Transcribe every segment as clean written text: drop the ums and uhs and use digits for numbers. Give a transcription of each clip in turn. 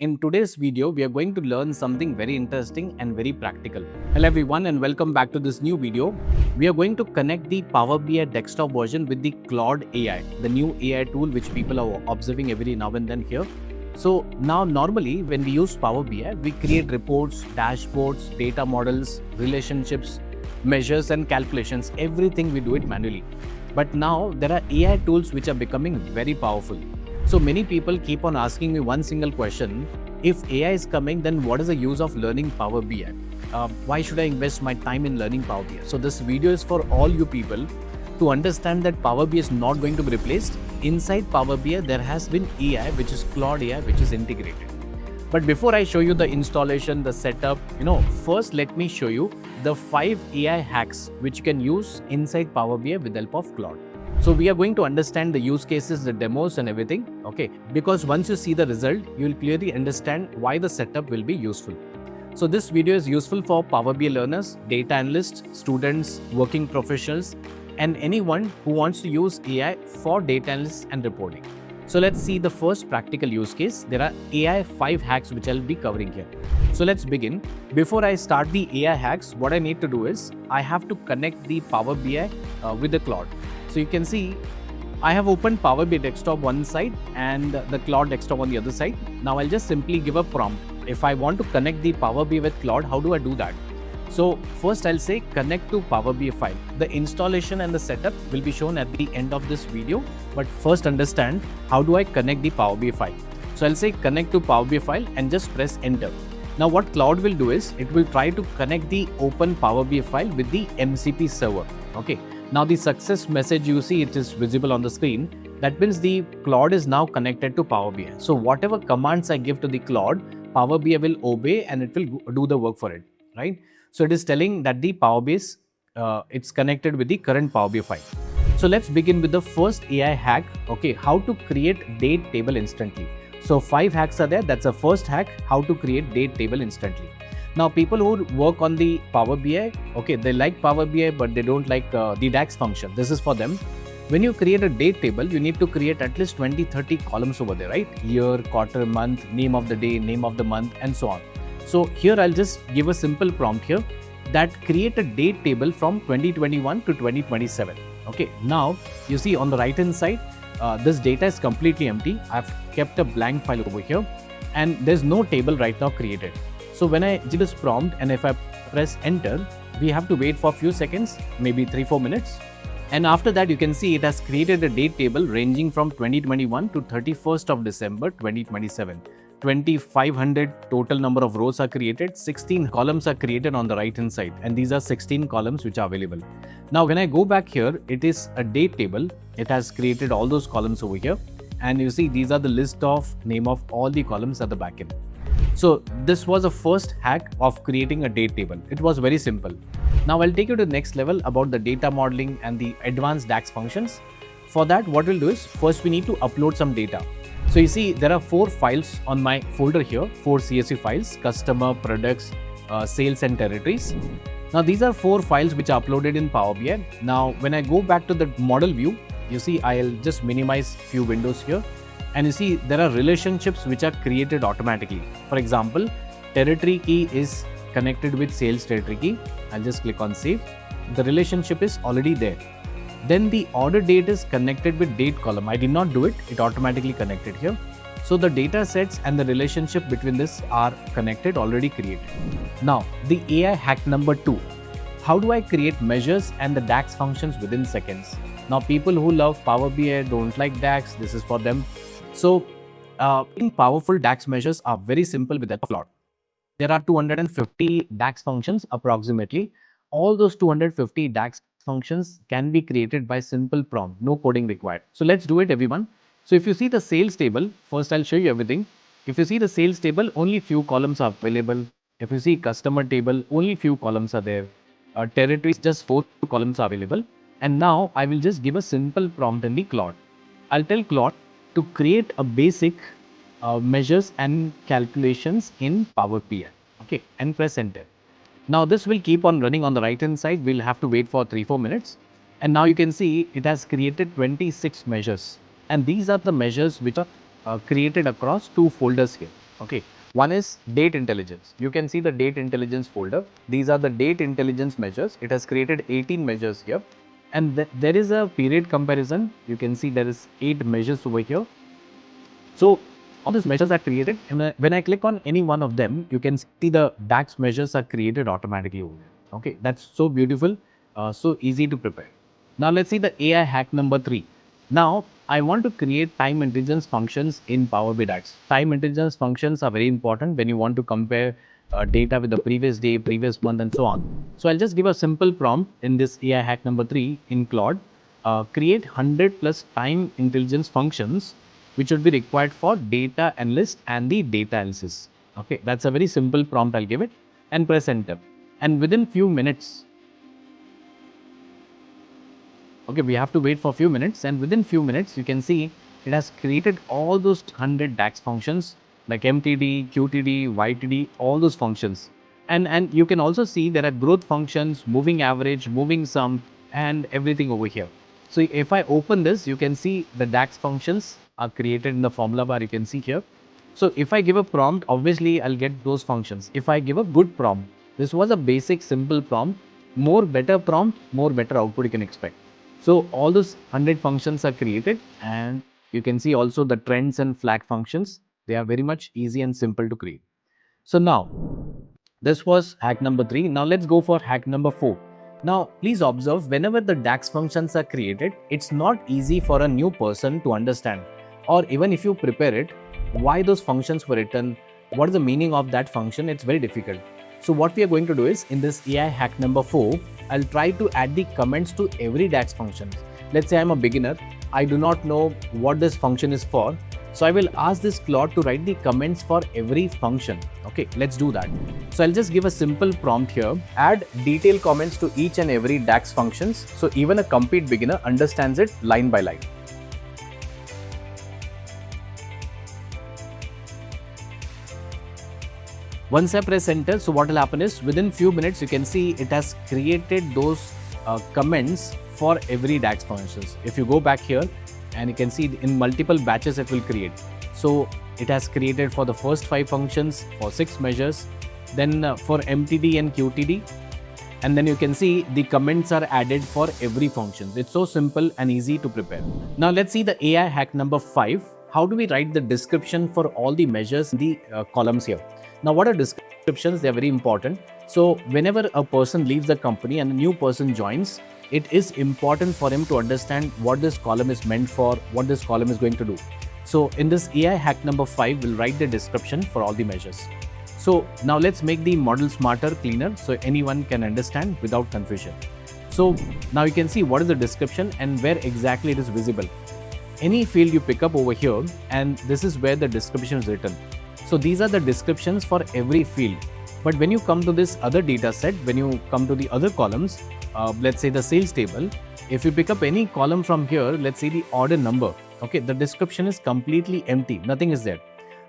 In today's video, we are going to learn something very interesting and very practical. Hello everyone and welcome back to this new video. We are going to connect the Power BI desktop version with the Claude AI, the new AI tool which people are observing every now and then here. So now normally when we use Power BI, we create reports, dashboards, data models, relationships, measures and calculations, everything we do it manually. But now there are AI tools which are becoming very powerful. So many people keep on asking me one single question: if AI is coming, then what is the use of learning Power BI? Why should I invest my time in learning Power BI? So this video is for all you people to understand that Power BI is not going to be replaced. Inside Power BI, there has been AI, which is Claude AI, which is integrated. But before I show you the installation, the setup, first let me show you the 5 AI hacks which you can use inside Power BI with the help of Claude. So we are going to understand the use cases, the demos and everything, okay? Because once you see the result, you will clearly understand why the setup will be useful. So this video is useful for Power BI learners, data analysts, students, working professionals, and anyone who wants to use AI for data analysis and reporting. So let's see the first practical use case. There are AI 5 hacks which I'll be covering here. So let's begin. Before I start the AI hacks, what I need to do is I have to connect the Power BI with the Claude. So you can see I have opened Power BI desktop one side and the Claude desktop on the other side. Now I'll just simply give a prompt. If I want to connect the Power BI with Claude, how do I do that? So first I'll say connect to Power BI file. The installation and the setup will be shown at the end of this video. But first understand how do I connect the Power BI file. So I'll say connect to Power BI file and just press enter. Now what Claude will do is it will try to connect the open Power BI file with the MCP server. Okay. Now the success message you see, it is visible on the screen. That means the Claude is now connected to Power BI. So whatever commands I give to the Claude, Power BI will obey and it will do the work for it, right? So it is telling that the Power BI is it's connected with the current Power BI file. So let's begin with the first AI hack. Okay, how to create date table instantly. So 5 hacks are there. That's the first hack, how to create date table instantly. Now, people who work on the Power BI, okay, they like Power BI, but they don't like the DAX function. This is for them. When you create a date table, you need to create at least 20-30 columns over there, right? Year, quarter, month, name of the day, name of the month, and so on. So here I'll just give a simple prompt here that create a date table from 2021 to 2027. Okay, now you see on the right hand side, this data is completely empty. I've kept a blank file over here and there's no table right now created. So when I give this prompt and if I press enter, we have to wait for a few seconds, maybe 3-4 minutes. And after that, you can see it has created a date table ranging from 2021 to 31st of December 2027. 2500 total number of rows are created, 16 columns are created on the right hand side, and these are 16 columns which are available. Now when I go back here, it is a date table. It has created all those columns over here, and you see these are the list of name of all the columns at the back end. So this was the first hack of creating a date table. It was very simple. Now I'll take you to the next level about the data modeling and the advanced DAX functions. For that, what we'll do is first we need to upload some data. So you see there are 4 files on my folder here, 4 CSV files: customer, products, sales and territories. Now these are 4 files which are uploaded in Power BI. Now when I go back to the model view, you see I'll just minimize few windows here. And you see there are relationships which are created automatically. For example, territory key is connected with sales territory key. I'll just click on save. The relationship is already there. Then the order date is connected with date column. I did not do it. It automatically connected here. So the data sets and the relationship between this are connected, already created. Now the AI hack number 2. How do I create measures and the DAX functions within seconds? Now people who love Power BI don't like DAX. This is for them. So, powerful DAX measures are very simple with that Claude. There are 250 DAX functions approximately. All those 250 DAX functions can be created by simple prompt, no coding required. So let's do it, everyone. So if you see the sales table, first I'll show you everything. If you see the sales table, only few columns are available. If you see customer table, only few columns are there. Territories, just 4 columns are available. And now I will just give a simple prompt in the Claude. I'll tell Claude to create a basic measures and calculations in Power BI. Okay, and press enter. Now this will keep on running on the right hand side. We'll have to wait for 3-4 minutes. And now you can see it has created 26 measures. And these are the measures which are created across 2 folders here. Okay, one is date intelligence. You can see the date intelligence folder. These are the date intelligence measures. It has created 18 measures here, and there is a period comparison. You can see there is 8 measures over here. So all these measures are created, and when I click on any one of them, you can see the DAX measures are created automatically over here. Okay, that's so beautiful, so easy to prepare. Now let's see the AI hack number 3. Now I want to create time intelligence functions in Power BI DAX. Time intelligence functions are very important when you want to compare data with the previous day, previous month, and so on. So I'll just give a simple prompt in this AI hack number 3 in Claude. Create 100 plus time intelligence functions which would be required for data analyst and the data analysis. Okay, that's a very simple prompt. I'll give it and press enter. And within few minutes, okay, we have to wait for a few minutes, and within few minutes, you can see it has created all those 100 DAX functions like MTD, QTD, YTD, all those functions. And you can also see there are growth functions, moving average, moving sum, and everything over here. So if I open this, you can see the DAX functions are created in the formula bar. You can see here. So if I give a prompt, obviously I'll get those functions. If I give a good prompt, this was a basic simple prompt, more better prompt, more better output you can expect. So all those 100 functions are created, and you can see also the trends and flag functions. They are very much easy and simple to create. So now this was hack number 3. Now let's go for hack number 4. Now please observe, whenever the DAX functions are created, it's not easy for a new person to understand, or even if you prepare it, why those functions were written, what is the meaning of that function. It's very difficult. So what we are going to do is, in this AI hack number 4, I'll try to add the comments to every DAX function. Let's say I'm a beginner, I do not know what this function is for. So I will ask this Claude to write the comments for every function. Okay, let's do that. So I'll just give a simple prompt here. Add detailed comments to each and every DAX functions, so even a complete beginner understands it line by line. Once I press enter, so what will happen is, within few minutes you can see it has created those comments for every DAX functions. If you go back here, and you can see in multiple batches it will create. So it has created for the first 5 functions, for 6 measures, then for MTD and QTD, and then you can see the comments are added for every function. It's so simple and easy to prepare. Now let's see the AI hack number 5. How do we write the description for all the measures in the columns here? Now what are descriptions? They are very important. So whenever a person leaves the company and a new person joins, it is important for him to understand what this column is meant for, what this column is going to do. So in this AI hack number 5, we'll write the description for all the measures. So now let's make the model smarter, cleaner, so anyone can understand without confusion. So now you can see what is the description and where exactly it is visible. Any field you pick up over here, and this is where the description is written. So these are the descriptions for every field. But when you come to this other data set, when you come to the other columns, let's say the sales table, if you pick up any column from here, let's say the order number, okay, the description is completely empty, nothing is there.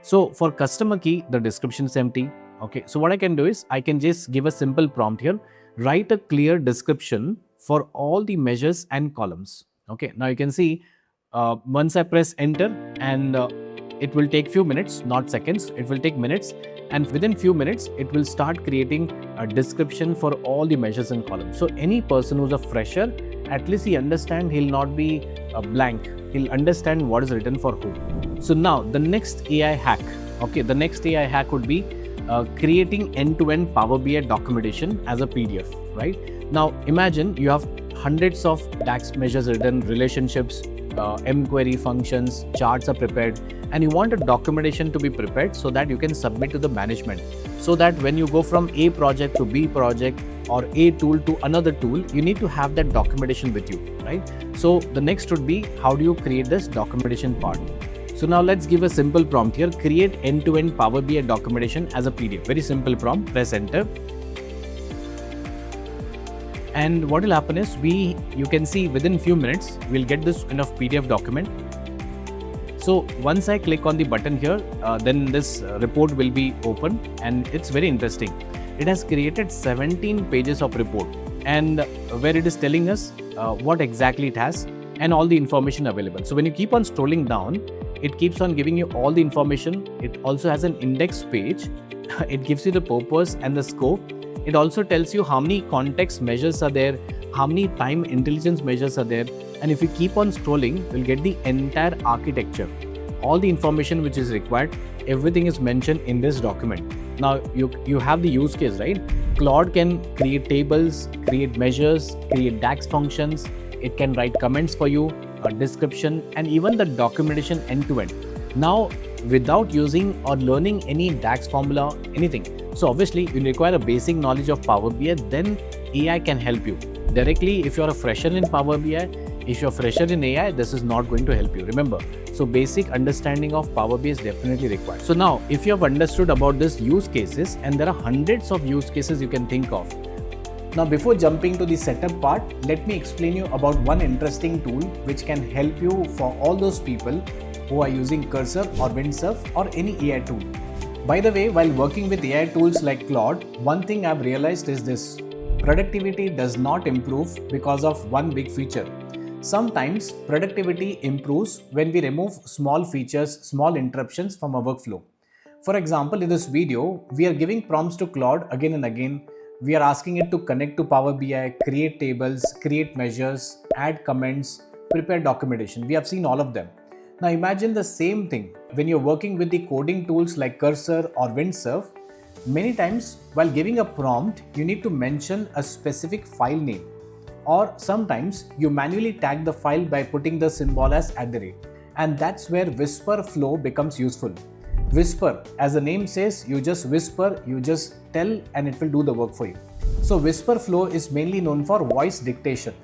So for customer key, the description is empty. Okay, so what I can do is, I can just give a simple prompt here, write a clear description for all the measures and columns. Okay, now you can see once I press enter, and it will take few minutes, not seconds, it will take minutes, and within few minutes it will start creating a description for all the measures and columns. So any person who's a fresher, at least he understand, he'll not be blank, he'll understand what is written for who. So now the next AI hack, okay, the next AI hack would be creating end-to-end Power BI documentation as a PDF, right? Now imagine you have hundreds of DAX measures written, relationships, M-query functions, charts are prepared, and you want a documentation to be prepared so that you can submit to the management. So that when you go from A project to B project or A tool to another tool, you need to have that documentation with you, right? So the next would be, how do you create this documentation part? So now let's give a simple prompt here, create end-to-end Power BI documentation as a PDF. Very simple prompt, press enter. And what will happen is, you can see within few minutes, we'll get this kind of PDF document. So once I click on the button here, then this report will be open, and it's very interesting. It has created 17 pages of report, and where it is telling us what exactly it has and all the information available. So when you keep on scrolling down, It keeps on giving you all the information. It also has an index page. It gives you the purpose and the scope. It also tells you how many context measures are there, how many time intelligence measures are there. And if you keep on scrolling, you'll get the entire architecture. All the information which is required, everything is mentioned in this document. Now you have the use case, right? Claude can create tables, create measures, create DAX functions. It can write comments for you, a description, and even the documentation end to end. Now, without using or learning any DAX formula, anything. So obviously you require a basic knowledge of Power BI, then AI can help you. Directly, if you're a fresher in Power BI, if you're a fresher in AI, this is not going to help you. Remember, so basic understanding of Power BI is definitely required. So now, if you have understood about this use cases, and there are hundreds of use cases you can think of. Now, before jumping to the setup part, let me explain you about one interesting tool which can help you for all those people who are using Cursor or Windsurf or any AI tool. By the way, while working with AI tools like Claude, one thing I've realized is this: productivity does not improve because of one big feature. Sometimes productivity improves when we remove small features, small interruptions from our workflow. For example, in this video, we are giving prompts to Claude again and again. We are asking it to connect to Power BI, create tables, create measures, add comments, prepare documentation. We have seen all of them. Now imagine the same thing when you're working with the coding tools like Cursor or Windsurf. Many times while giving a prompt, you need to mention a specific file name. Or sometimes you manually tag the file by putting the symbol as @. And that's where Whisper Flow becomes useful. Whisper, as the name says, you just whisper, you just tell, and it will do the work for you. So Whisper Flow is mainly known for voice dictation.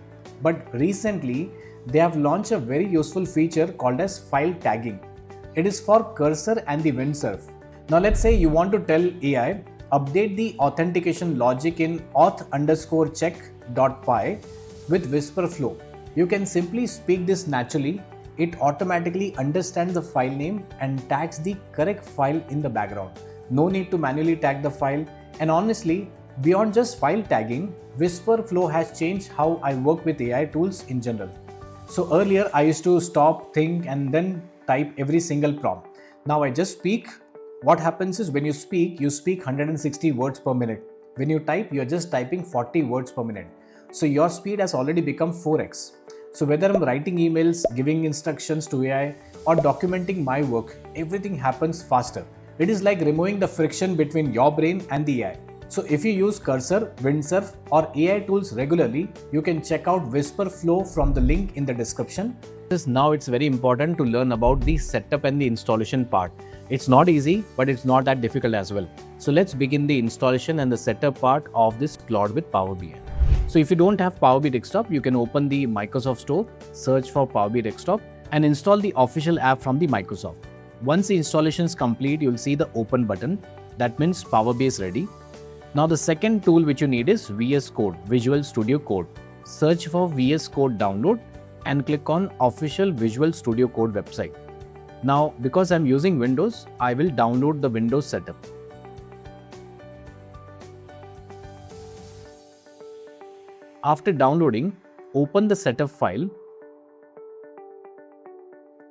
But recently, they have launched a very useful feature called as file tagging. It is for Cursor and the Windsurf. Now let's say you want to tell AI, update the authentication logic in auth_check.py with Whisper Flow. You can simply speak this naturally. It automatically understands the file name and tags the correct file in the background. No need to manually tag the file. And honestly, beyond just file tagging, Whisper Flow has changed how I work with AI tools in general. So earlier I used to stop, think, and then type every single prompt. Now I just speak. What happens is when you speak 160 words per minute. When you type, you're just typing 40 words per minute. So your speed has already become 4x. So whether I'm writing emails, giving instructions to AI, or documenting my work, everything happens faster. It is like removing the friction between your brain and the AI. So if you use Cursor, Windsurf, or AI tools regularly, you can check out Whisper Flow from the link in the description. Now it's very important to learn about the setup and the installation part. It's not easy, but it's not that difficult as well. So let's begin the installation and the setup part of this Claude with Power BI. So if you don't have Power BI Desktop, you can open the Microsoft Store, search for Power BI Desktop, and install the official app from the Microsoft. Once the installation is complete, you'll see the open button. That means Power BI is ready. Now the second tool which you need is VS Code, Visual Studio Code. Search for VS Code download and click on official Visual Studio Code website. Now because I'm using Windows, I will download the Windows setup. After downloading, open the setup file,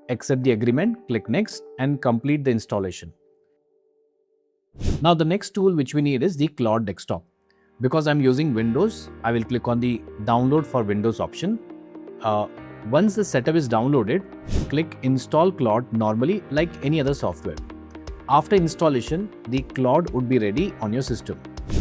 accept the agreement, click next, and complete the installation. Now the next tool which we need is the Claude Desktop. Because I'm using Windows, I will click on the download for Windows option. Once the setup is downloaded, click install Claude normally like any other software. After installation, the Claude would be ready on your system.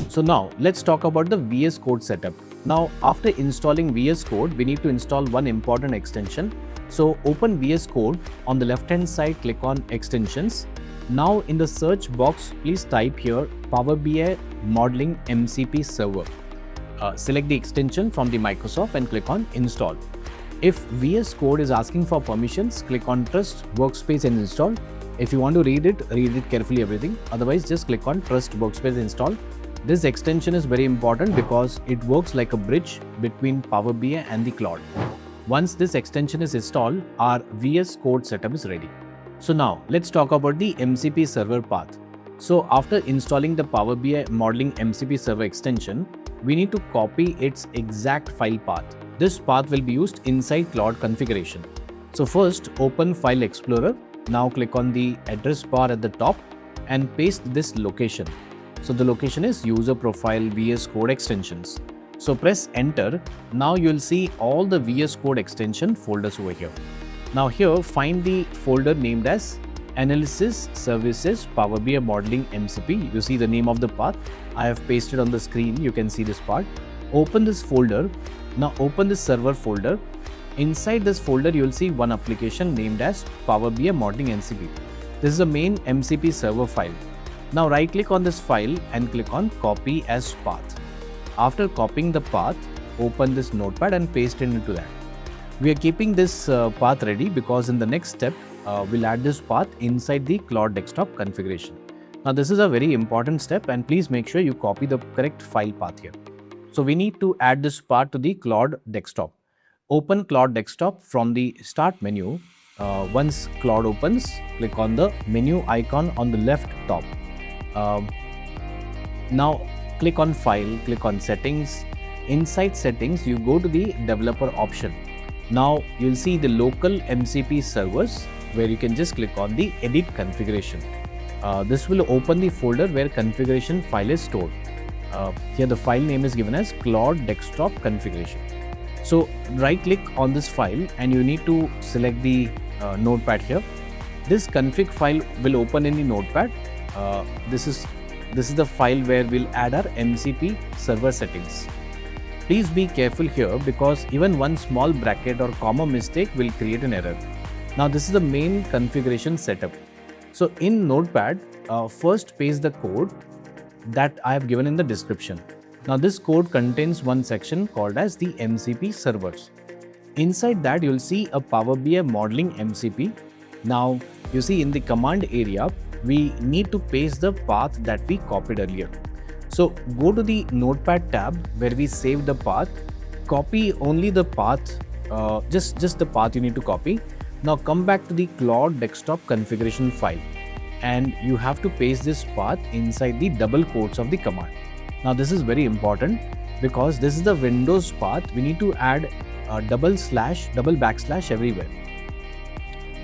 So now let's talk about the VS Code setup. Now after installing VS Code, we need to install one important extension. So open VS Code, on the left hand side click on extensions. Now in the search box, please type here Power BI Modeling MCP Server. Select the extension from the Microsoft and click on install. If VS Code is asking for permissions, click on Trust Workspace and install. If you want to read it carefully everything. Otherwise just click on Trust Workspace install. This extension is very important because it works like a bridge between Power BI and the Claude. Once this extension is installed, our VS Code setup is ready. So now let's talk about the MCP server path. So after installing the Power BI Modeling MCP server extension, we need to copy its exact file path. This path will be used inside Claude configuration. So first open File Explorer Now click on the address bar at the top and paste this location. So the location is user profile VS Code extensions. So press enter. Now you'll see all the VS Code extension folders over here. Now here find the folder named as Analysis Services Power BI Modeling MCP. You see the name of the path. I have pasted on the screen. You can see this part. Open this folder. Now open this server folder. Inside this folder you will see one application named as Power BI Modeling MCP. This is the main MCP server file. Now right click on this file and click on copy as path. After copying the path, open this notepad and paste it into that. We are keeping this path ready because in the next step, we'll add this path inside the Claude desktop configuration. Now this is a very important step and please make sure you copy the correct file path here. So we need to add this path to the Claude desktop. Open Claude desktop from the start menu. Once Claude opens, click on the menu icon on the left top. Now click on File, click on Settings. Inside Settings, you go to the Developer option. Now you'll see the local MCP servers where you can just click on the Edit Configuration. This will open the folder where configuration file is stored. Here the file name is given as Claude Desktop Configuration. So right click on this file and you need to select the notepad here. This config file will open in the notepad. This is the file where we'll add our MCP server settings. Please be careful here because even one small bracket or comma mistake will create an error. Now this is the main configuration setup. So in notepad, first paste the code that I have given in the description. Now this code contains one section called as the MCP servers. Inside that you'll see a Power BI modeling MCP. Now you see in the command area, we need to paste the path that we copied earlier. So go to the notepad tab where we saved the path, copy only the path, just the path you need to copy. Now come back to the Claude desktop configuration file and you have to paste this path inside the double quotes of the command. Now this is very important because this is the Windows path. We need to add a double backslash everywhere.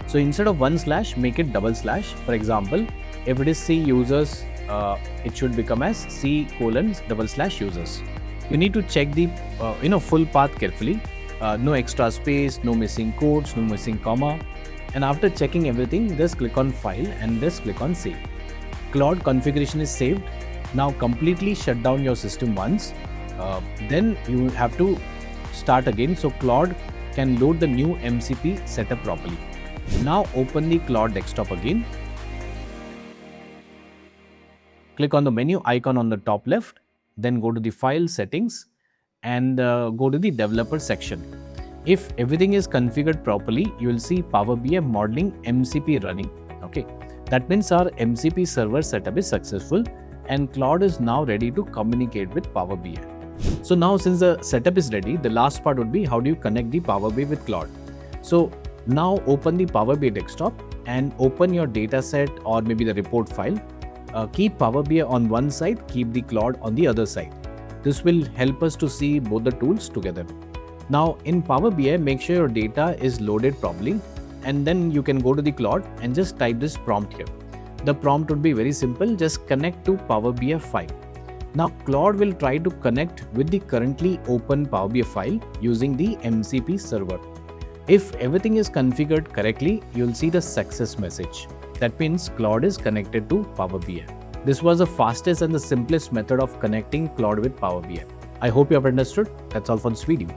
So instead of one slash, make it double slash. For example, if it is C users, it should become as C:\users. You need to check the full path carefully. No extra space, no missing quotes, no missing comma. And after checking everything, just click on File and just click on Save. Claude configuration is saved. Now completely shut down your system once. Then you have to start again so Claude can load the new MCP setup properly. Now open the Claude desktop again. Click on the menu icon on the top left, then go to the File Settings and go to the Developer section. If everything is configured properly, you will see Power BI Modeling MCP running. Okay, that means our MCP server setup is successful and Claude is now ready to communicate with Power BI. So now since the setup is ready, the last part would be how do you connect the Power BI with Claude. So now open the Power BI desktop and open your dataset or maybe the report file. Keep Power BI on one side, keep the Claude on the other side. This will help us to see both the tools together. Now in Power BI, make sure your data is loaded properly and then you can go to the Claude and just type this prompt here. The prompt would be very simple, just connect to Power BI file. Now Claude will try to connect with the currently open Power BI file using the MCP server. If everything is configured correctly, you'll see the success message. That means Claude is connected to Power BI. This was the fastest and the simplest method of connecting Claude with Power BI. I hope you have understood. That's all for this video.